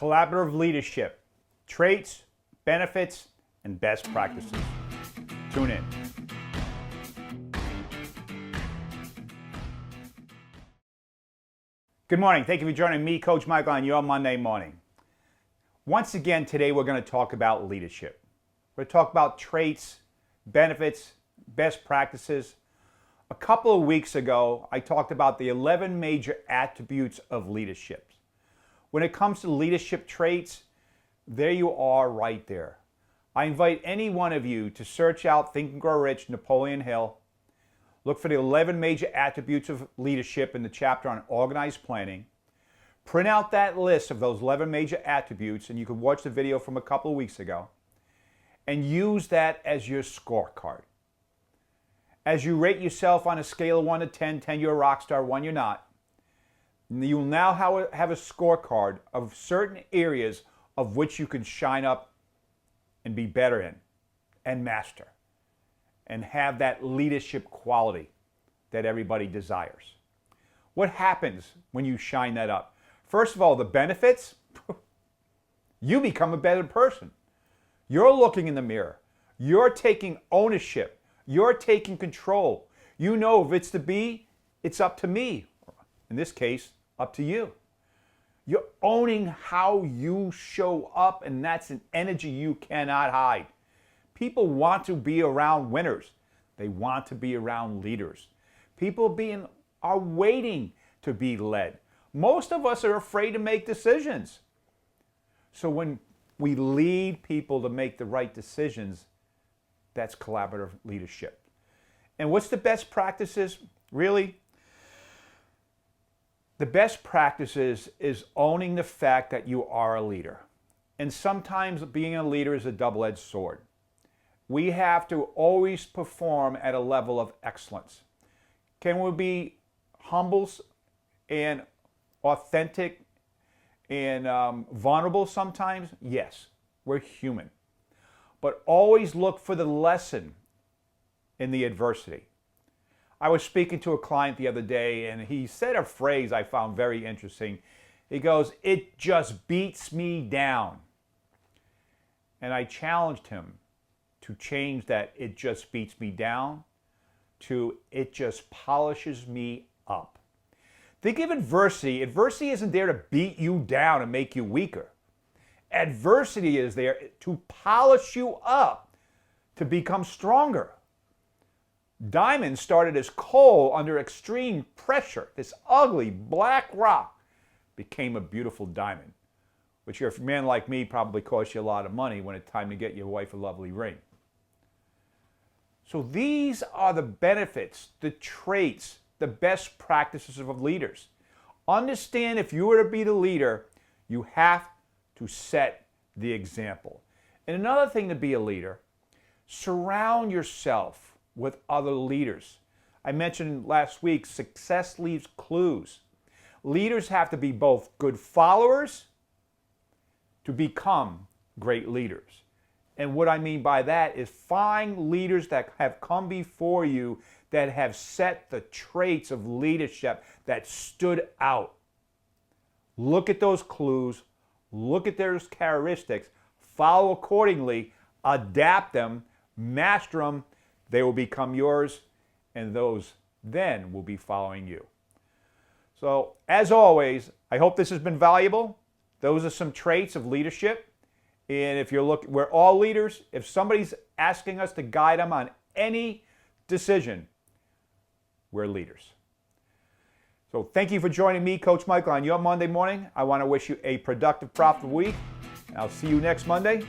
Collaborative leadership, traits, benefits, and best practices. Tune in. Good morning. Thank you for joining me, Coach Michael, on your Monday morning. Once again, today we're going to talk about leadership. We're going to talk about traits, benefits, best practices. A couple of weeks ago, I talked about the 11 major attributes of leadership. When it comes to leadership traits, there you are right there. I invite any one of you to search out Think and Grow Rich, Napoleon Hill. Look for the 11 major attributes of leadership in the chapter on organized planning. Print out that list of those 11 major attributes, and you can watch the video from a couple of weeks ago, and use that as your scorecard. As you rate yourself on a scale of 1 to 10, 10 you're a rock star, 1 you're not, you will now have a scorecard of certain areas of which you can shine up and be better in and master and have that leadership quality that everybody desires. What happens when you shine that up? First of all, the benefits, you become a better person. You're looking in the mirror. You're taking ownership. You're taking control. You know if it's to be, it's up to me. In this case, up to you. You're owning how you show up, and that's an energy you cannot hide. People want to be around winners. They want to be around leaders. People are waiting to be led. Most of us are afraid to make decisions. So when we lead people to make the right decisions, that's collaborative leadership. And what's the best practices? Really? The best practices is owning the fact that you are a leader. And sometimes being a leader is a double-edged sword. We have to always perform at a level of excellence. Can we be humble and authentic and vulnerable sometimes? Yes, we're human. But always look for the lesson in the adversity. I was speaking to a client the other day, and he said a phrase I found very interesting. He goes, "It just beats me down." And I challenged him to change that "it just beats me down" to "it just polishes me up." Think of adversity. Adversity isn't there to beat you down and make you weaker. Adversity is there to polish you up, to become stronger. Diamond started as coal under extreme pressure. This ugly black rock became a beautiful diamond, which if a man like me probably cost you a lot of money when it's time to get your wife a lovely ring. So these are the benefits, the traits, the best practices of leaders. Understand, if you were to be the leader, you have to set the example. And another thing to be a leader, surround yourself with other leaders. I mentioned last week, success leaves clues. Leaders have to be both good followers to become great leaders. And what I mean by that is find leaders that have come before you that have set the traits of leadership that stood out. Look at those clues, look at those characteristics, follow accordingly, adapt them, master them. They will become yours, and those then will be following you. So, as always, I hope this has been valuable. Those are some traits of leadership. And if you're looking, we're all leaders. If somebody's asking us to guide them on any decision, we're leaders. So thank you for joining me, Coach Michael, on your Monday morning. I want to wish you a productive, profitable week. And I'll see you next Monday.